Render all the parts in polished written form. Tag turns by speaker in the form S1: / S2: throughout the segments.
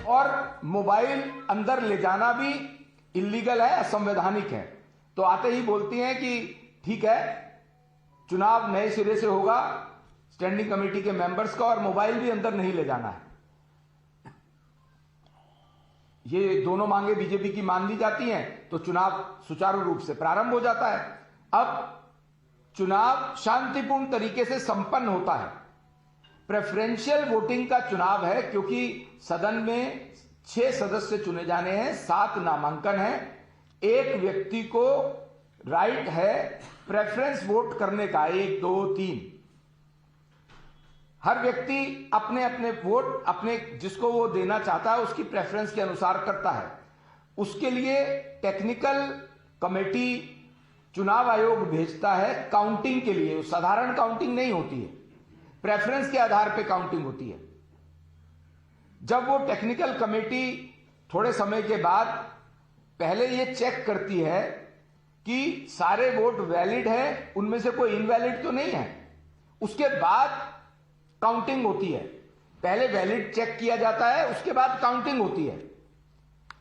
S1: और मोबाइल अंदर ले जाना भी इलीगल है, असंवैधानिक है। तो आते ही बोलती हैं कि ठीक है, चुनाव नए सिरे से होगा स्टैंडिंग कमेटी के मेंबर्स का और मोबाइल भी अंदर नहीं ले जाना है। ये दोनों मांगे बीजेपी की मान ली जाती हैं तो चुनाव सुचारू रूप से प्रारंभ हो जाता है। अब चुनाव शांतिपूर्ण तरीके से संपन्न होता है। प्रेफरेंशियल वोटिंग का चुनाव है क्योंकि सदन में 6 सदस्य चुने जाने हैं, 7 नामांकन है। एक व्यक्ति को राइट है प्रेफरेंस वोट करने का, 1, 2, 3। हर व्यक्ति अपने अपने वोट अपने जिसको वो देना चाहता है उसकी प्रेफरेंस के अनुसार करता है। उसके लिए टेक्निकल कमेटी चुनाव आयोग भेजता है काउंटिंग के लिए। साधारण काउंटिंग नहीं होती है, प्रेफरेंस के आधार पर काउंटिंग होती है। जब वो टेक्निकल कमेटी थोड़े समय के बाद पहले ये चेक करती है कि सारे वोट वैलिड है, उनमें से कोई इनवैलिड तो नहीं है, उसके बाद काउंटिंग होती है। पहले वैलिड चेक किया जाता है, उसके बाद काउंटिंग होती है।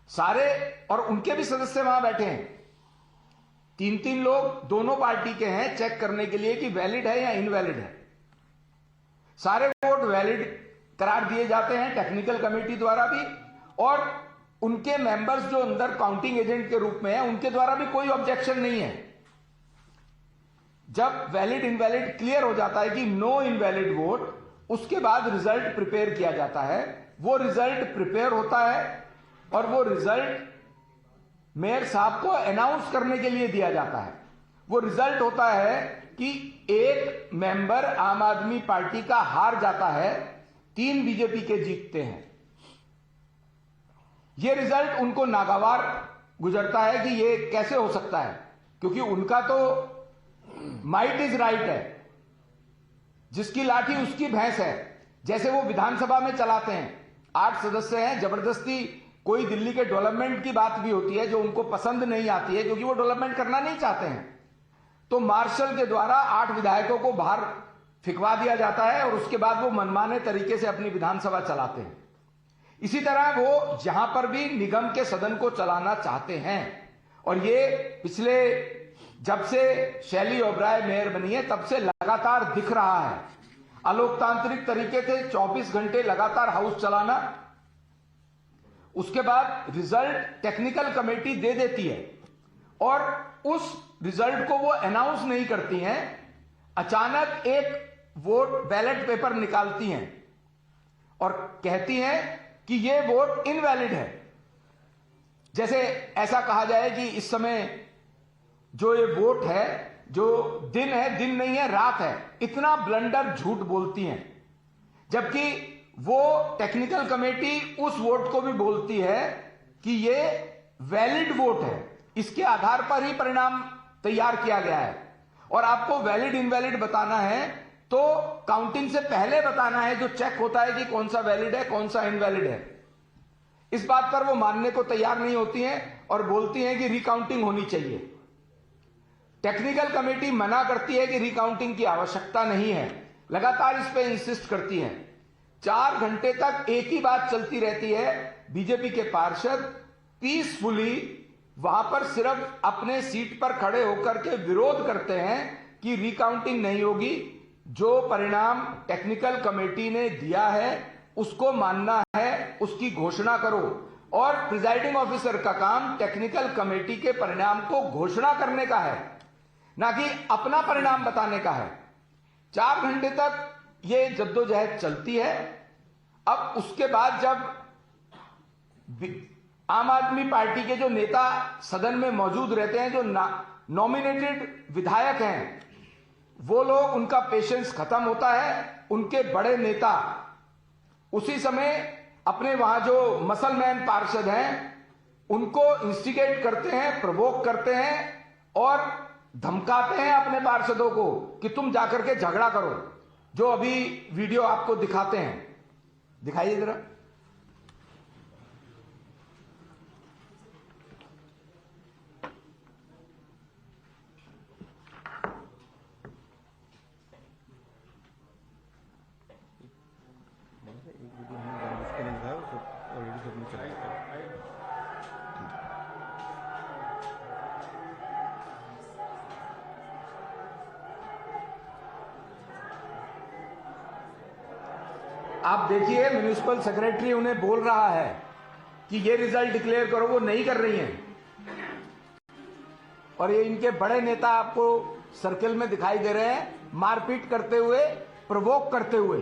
S1: सारे और उनके भी सदस्य वहां बैठे हैं, 3-3 लोग दोनों पार्टी के हैं चेक करने के लिए कि वैलिड है या इनवैलिड है। सारे वोट वैलिड करार दिए जाते हैं टेक्निकल कमेटी द्वारा भी, और उनके मेंबर्स जो अंदर काउंटिंग एजेंट के रूप में है उनके द्वारा भी कोई ऑब्जेक्शन नहीं है। जब वैलिड इनवैलिड क्लियर हो जाता है कि नो इनवैलिड वोट, उसके बाद रिजल्ट प्रिपेयर किया जाता है। वो रिजल्ट प्रिपेयर होता है और वो रिजल्ट मेयर साहब को अनाउंस करने के लिए दिया जाता है। वो रिजल्ट होता है कि एक मेंबर आम आदमी पार्टी का हार जाता है, 3 बीजेपी के जीतते हैं। ये रिजल्ट उनको नागवार गुजरता है कि ये कैसे हो सकता है, क्योंकि उनका तो माइट इज राइट है, जिसकी लाठी उसकी भैंस है। जैसे वो विधानसभा में चलाते हैं, 8 सदस्य हैं, जबरदस्ती कोई दिल्ली के डेवलपमेंट की बात भी होती है जो उनको पसंद नहीं आती है क्योंकि वो डेवलपमेंट करना नहीं चाहते हैं, तो मार्शल के द्वारा 8 विधायकों को बाहर फिकवा दिया जाता है और उसके बाद वो मनमाने तरीके से अपनी विधानसभा चलाते हैं। इसी तरह वो जहां पर भी निगम के सदन को चलाना चाहते हैं, और ये पिछले जब से शैली ओबराय मेयर बनी है तब से लगातार दिख रहा है। अलोकतांत्रिक तरीके से 24 घंटे लगातार हाउस चलाना, उसके बाद रिजल्ट टेक्निकल कमेटी दे देती है और उस रिजल्ट को वो अनाउंस नहीं करती हैं, अचानक एक वोट बैलेट पेपर निकालती हैं और कहती हैं कि ये वोट इनवैलिड है। जैसे ऐसा कहा जाए कि इस समय जो ये वोट है, जो दिन है, दिन नहीं है, रात है। इतना ब्लंडर झूठ बोलती हैं, जबकि वो टेक्निकल कमेटी उस वोट को भी बोलती है कि ये वैलिड वोट है, इसके आधार पर ही परिणाम तैयार किया गया है। और आपको वैलिड इनवैलिड बताना है तो काउंटिंग से पहले बताना है, जो चेक होता है कि कौन सा वैलिड है कौन सा इनवैलिड है। इस बात पर वो मानने को तैयार नहीं होती हैं और बोलती हैं कि रिकाउंटिंग होनी चाहिए। टेक्निकल कमेटी मना करती है कि रिकाउंटिंग की आवश्यकता नहीं है, लगातार इस पे इंसिस्ट करती है। 4 घंटे तक एक ही बात चलती रहती है। बीजेपी के पार्षद पीसफुली वहां पर सिर्फ अपने सीट पर खड़े होकर के विरोध करते हैं कि रिकाउंटिंग नहीं होगी। जो परिणाम टेक्निकल कमेटी ने दिया है उसको मानना है, उसकी घोषणा करो। और प्रिजाइडिंग ऑफिसर का काम टेक्निकल कमेटी के परिणाम को घोषणा करने का है, ना कि अपना परिणाम बताने का है। 4 घंटे तक ये जद्दोजहद चलती है। अब उसके बाद जब आम आदमी पार्टी के जो नेता सदन में मौजूद रहते हैं, जो नॉमिनेटेड विधायक हैं, वो लोग, उनका पेशेंस खत्म होता है। उनके बड़े नेता उसी समय अपने वहां जो मसलमैन पार्षद हैं उनको इंस्टिगेट करते हैं, प्रोवोक करते हैं और धमकाते हैं अपने पार्षदों को कि तुम जाकर के झगड़ा करो। जो अभी वीडियो आपको दिखाते हैं, दिखाइए जरा।
S2: एक वीडियो हमने जानबूझ के नहीं दिखाया, ऑलरेडी सब
S1: आप देखिए म्युनिसिपल सेक्रेटरी उन्हें बोल रहा है कि ये रिजल्ट डिक्लेयर करो, वो नहीं कर रही हैं। और ये इनके बड़े नेता आपको सर्किल में दिखाई दे रहे हैं, मारपीट करते हुए, प्रोवोक करते हुए।